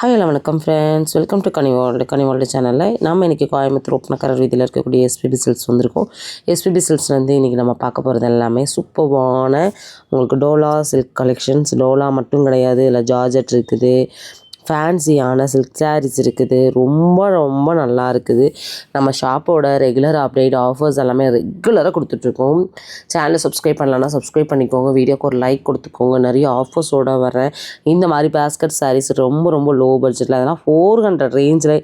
Hi hello வணக்கம் friends, welcome to கனிவால்டு சேனலில் நம்ம இன்றைக்கி கோயம்புத்தூர் ஒப்பனக்காரர் வீதியில் இருக்கக்கூடிய எஸ்பிபி சில்க்ஸ் வந்திருக்கோம். எஸ்பிபி சில்க்ஸில் வந்து இன்றைக்கி நம்ம பார்க்க போகிறது எல்லாமே சூப்பர்வான உங்களுக்கு டோலா சில்க் கலெக்ஷன்ஸ். டோலா மட்டும் கிடையாது, இல்லை ஜார்ஜெட் இருக்குது, ஃபேன்சியான சில்க் சாரீஸ் இருக்குது. ரொம்ப ரொம்ப நல்லா இருக்குது. நம்ம ஷாப்போட ரெகுலர் அப்டேட் ஆஃபர்ஸ் எல்லாமே ரெகுலராக கொடுத்துட்ருக்கோம். சேனலை சப்ஸ்கிரைப் பண்ணலன்னா சப்ஸ்கிரைப் பண்ணிக்கோங்க, வீடியோக்கு ஒரு லைக் கொடுத்துக்கோங்க. நிறைய ஆஃபர்ஸோடு வரேன். இந்த மாதிரி பேஸ்கட் சாரீஸ் ரொம்ப ரொம்ப லோ பட்ஜெட்டில், அதெல்லாம் 400 ரேஞ்சில்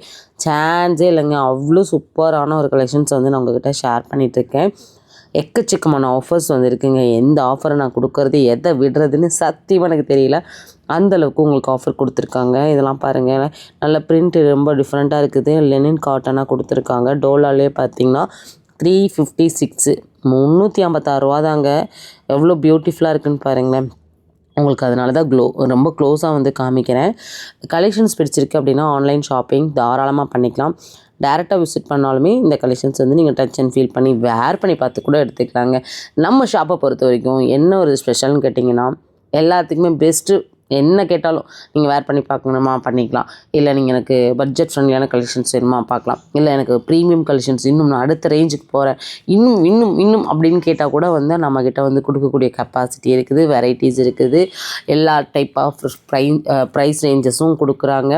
சான்ஸே இல்லைங்க. அவ்வளோ சூப்பரான ஒரு கலெக்ஷன்ஸ் வந்து நான் உங்கள்கிட்ட ஷேர் பண்ணிகிட்ருக்கேன். எக்கச்சக்கமான ஆஃபர்ஸ் வந்து இருக்குங்க. எந்த ஆஃபரை நான் கொடுக்கறது, எதை விடுறதுன்னு சத்தியமாக எனக்கு தெரியல. அந்தளவுக்கு உங்களுக்கு ஆஃபர் கொடுத்துருக்காங்க. இதெல்லாம் பாருங்கள், நல்ல பிரிண்ட் ரொம்ப டிஃப்ரெண்ட்டாக இருக்குது. லெனின் காட்டனாக கொடுத்துருக்காங்க. டோலாலே பார்த்தீங்கன்னா 356 356 ரூபா தாங்க. எவ்வளோ பியூட்டிஃபுல்லாக இருக்குதுன்னு பாருங்களேன். உங்களுக்கு அதனால தான் ரொம்ப க்ளோஸாக வந்து காமிக்கிறேன். கலெக்ஷன்ஸ் பிடிச்சிருக்கு அப்படின்னா ஆன்லைன் ஷாப்பிங் தாராளமாக பண்ணிக்கலாம். டேரெக்டாக விசிட் பண்ணாலுமே இந்த கலெக்ஷன்ஸ் வந்து நீங்கள் டச் அண்ட் ஃபீல் பண்ணி வேர் பண்ணி பார்த்து கூட எடுத்துக்கலாங்க. நம்ம ஷாப்பை பொறுத்த வரைக்கும் என்ன ஒரு ஸ்பெஷல்னு கேட்டிங்கன்னா, எல்லாத்துக்குமே பெஸ்ட்டு. என்ன கேட்டாலும் நீங்கள் வேர் பண்ணி பார்க்கணுமா பண்ணிக்கலாம், இல்லை நீங்கள் எனக்கு பட்ஜெட் ஃப்ரெண்ட்லியான கலெக்ஷன்ஸ் வேணுமா பார்க்கலாம், இல்லை எனக்கு ப்ரீமியம் கலெக்ஷன்ஸ் இன்னும் நான் அடுத்த ரேஞ்சுக்கு போகிறேன் இன்னும் இன்னும் இன்னும் அப்படின்னு கேட்டால் கூட வந்து நம்மக்கிட்ட வந்து கொடுக்கக்கூடிய கெப்பாசிட்டி இருக்குது, வெரைட்டிஸ் இருக்குது. எல்லா டைப் ஆஃப் ப்ரைஸ் ரேஞ்சஸும் கொடுக்குறாங்க,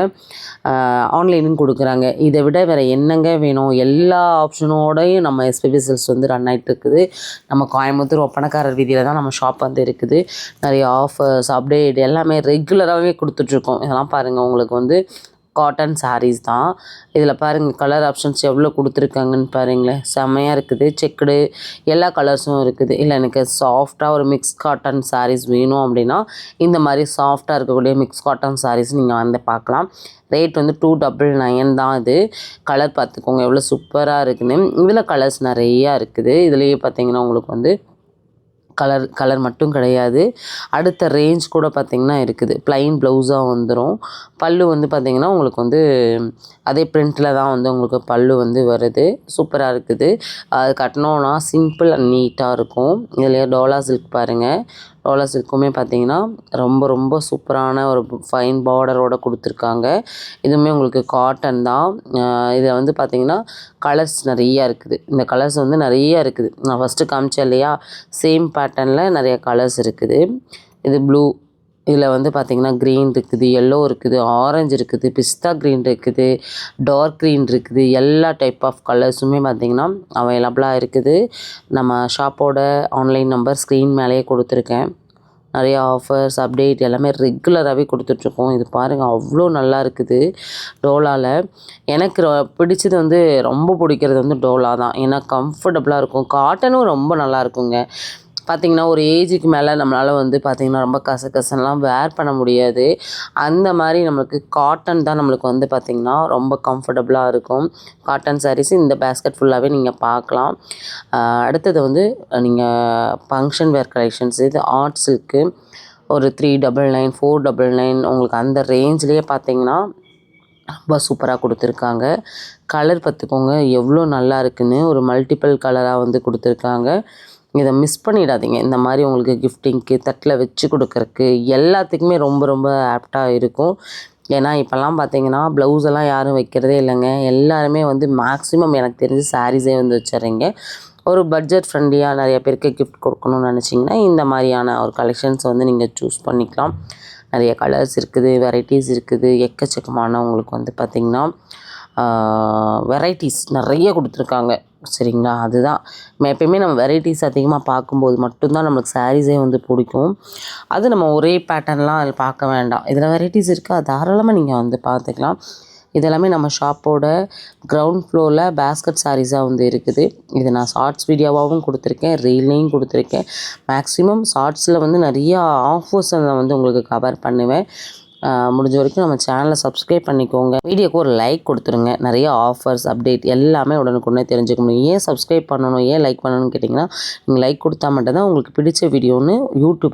ஆன்லைனும் கொடுக்குறாங்க. இதை விட வேறு என்னங்க வேணும்? எல்லா ஆப்ஷனோடையும் நம்ம எஸ்பிபி சில்க்ஸ் வந்து ரன் ஆகிட்டு இருக்குது. நம்ம கோயம்புத்தூர் ஒப்பனக்காரர் வீதியில் தான் நம்ம ஷாப் வந்து இருக்குது. நிறைய ஆஃபர்ஸ் அப்டேட் எல்லாமே ரெகுலராகவே கொடுத்துட்ருக்கோம். இதெல்லாம் பாருங்கள், உங்களுக்கு வந்து காட்டன் சாரீஸ் தான். இதில் பாருங்கள் கலர் ஆப்ஷன்ஸ் எவ்வளோ கொடுத்துருக்காங்கன்னு பாருங்களேன். செம்மையாக இருக்குது. செக்குடு எல்லா கலர்ஸும் இருக்குது. இல்லை எனக்கு சாஃப்டாக ஒரு மிக்ஸ் காட்டன் சாரீஸ் வேணும் அப்படின்னா இந்த மாதிரி சாஃப்டாக இருக்கக்கூடிய மிக்ஸ் காட்டன் சாரீஸ் நீங்கள் வந்து பார்க்கலாம். ரேட் வந்து 299 தான். இது கலர் பார்த்துக்கோங்க எவ்வளோ சூப்பராக இருக்குன்னு. இதில் கலர்ஸ் நிறையா இருக்குது. இதுலேயே பார்த்தீங்கன்னா உங்களுக்கு வந்து கலர் மட்டும் கிடையாது, அடுத்த ரேஞ்ச் கூட பார்த்திங்கன்னா இருக்குது. ப்ளைன் ப்ளவுஸாக வந்துடும். பல்லு வந்து பார்த்திங்கன்னா உங்களுக்கு வந்து அதே பிரிண்ட்டில் தான் வந்து உங்களுக்கு பல்லு வந்து வருது. சூப்பராக இருக்குது. அது கட்டினோன்னா சிம்பிள் அண்ட் நீட்டாக இருக்கும். இதுலேயே டோலா சில்க் பாருங்கள். டோலா சில்க்குமே பார்த்திங்கன்னா ரொம்ப ரொம்ப சூப்பரான ஒரு ஃபைன் பார்டரோடு கொடுத்துருக்காங்க. இதுவுமே உங்களுக்கு காட்டன் தான். இதில் வந்து பார்த்திங்கன்னா கலர்ஸ் நிறையா இருக்குது. இந்த கலர்ஸ் வந்து நிறையா இருக்குது. நான் ஃபஸ்ட்டு காமிச்சேன் இல்லையா, சேம் பேட்டர்னில் நிறைய கலர்ஸ் இருக்குது. இது ப்ளூ, இதில் வந்து பார்த்திங்கன்னா க்ரீன் இருக்குது, எல்லோ இருக்குது, ஆரஞ்சு இருக்குது, பிஸ்தா க்ரீன் இருக்குது, டார்க் க்ரீன் இருக்குது. எல்லா டைப் ஆஃப் கலர்ஸுமே பார்த்திங்கன்னா அவைலபிளாக இருக்குது. நம்ம ஷாப்போட ஆன்லைன் நம்பர் ஸ்க்ரீன் மேலேயே கொடுத்துருக்கேன். நிறையா ஆஃபர்ஸ் அப்டேட் எல்லாமே ரெகுலராகவே கொடுத்துட்ருக்கோம். இது பாருங்கள் அவ்வளோ நல்லா இருக்குது. டோலாவில் எனக்கு பிடிச்சது வந்து ரொம்ப பிடிக்கிறது வந்து டோலா தான். ஏன்னா கம்ஃபர்டபுளாக இருக்கும். காட்டனும் ரொம்ப நல்லா இருக்குங்க. பார்த்திங்கன்னா ஒரு ஏஜுக்கு மேலே நம்மளால் வந்து பார்த்திங்கன்னா ரொம்ப கசகசன்லாம் வேர் பண்ண முடியாது. அந்த மாதிரி நம்மளுக்கு காட்டன் தான் நம்மளுக்கு வந்து பார்த்திங்கன்னா ரொம்ப கம்ஃபர்டபுளாக இருக்கும். காட்டன் சாரீஸ் இந்த பேஸ்கெட் ஃபுல்லாகவே நீங்கள் பார்க்கலாம். அடுத்தது வந்து நீங்கள் ஃபங்க்ஷன் வேர் கலெக்ஷன்ஸ். இது ஆர்ட் சில்க்கு ஒரு 399 499 உங்களுக்கு அந்த ரேஞ்சிலேயே பார்த்திங்கன்னா ரொம்ப சூப்பராக கொடுத்துருக்காங்க. கலர் பார்த்துக்கோங்க எவ்வளோ நல்லா இருக்குன்னு. ஒரு மல்டிபிள் கலராக வந்து கொடுத்துருக்காங்க. இதை மிஸ் பண்ணிடாதீங்க. இந்த மாதிரி உங்களுக்கு கிஃப்டிங்க்கு, தட்டில் வச்சு கொடுக்குறக்கு எல்லாத்துக்குமே ரொம்ப ரொம்ப ஆப்டாக இருக்கும். ஏன்னா இப்போல்லாம் பார்த்தீங்கன்னா ப்ளவுஸ் எல்லாம் யாரும் வைக்கிறதே இல்லைங்க. எல்லாருமே வந்து மேக்ஸிமம் எனக்கு தெரிஞ்சு சாரீஸே வந்து வச்சுறீங்க. ஒரு பட்ஜெட் ஃப்ரெண்ட்லியாக நிறைய பேருக்கு கிஃப்ட் கொடுக்கணும்னு நினச்சிங்கன்னா இந்த மாதிரியான ஒரு கலெக்ஷன்ஸ் வந்து நீங்கள் சூஸ் பண்ணிக்கலாம். நிறைய கலர்ஸ் இருக்குது, வெரைட்டிஸ் இருக்குது, எக்கச்சக்கமான உங்களுக்கு வந்து பார்த்திங்கன்னா வெரைட்டிஸ் நிறைய கொடுத்துருக்காங்க. சரிங்களா, அதுதான் எப்பயுமே நம்ம வெரைட்டிஸ் அதிகமாக பார்க்கும்போது மட்டும்தான் நம்மளுக்கு சாரீஸே வந்து பிடிக்கும். அது நம்ம ஒரே பேட்டர்ன்லாம் அதில் பார்க்க வேண்டாம். இதில் வெரைட்டிஸ் இருக்கா, தாராளமாக நீங்கள் வந்து பார்த்துக்கலாம். இதெல்லாமே நம்ம ஷாப்போட கிரவுண்ட் ஃப்ளோரில் பேஸ்கட் சாரீஸாக வந்து இருக்குது. இது நான் ஷார்ட்ஸ் வீடியோவாகவும் கொடுத்துருக்கேன், ரீல்லையும் கொடுத்துருக்கேன். மேக்ஸிமம் ஷார்ட்ஸில் வந்து நிறையா ஆஃபர்ஸை நான் வந்து உங்களுக்கு கவர் பண்ணுவேன். முடிஞ்ச வரைக்கும் நம்ம சேனலை சப்ஸ்கிரைப் பண்ணிக்கோங்க, வீடியோக்கு ஒரு லைக் கொடுத்துருங்க. நிறைய ஆஃபர்ஸ் அப்டேட் எல்லாமே உடனுக்குடனே தெரிஞ்சுக்க முடியும். ஏன் சப்ஸ்கிரைப் பண்ணணும், ஏன் லைக் பண்ணணும்னு கேட்டிங்கன்னா, நீங்கள் லைக் கொடுத்தா மட்டும்தான் உங்களுக்கு பிடிச்ச வீடியோன்னு யூடியூப்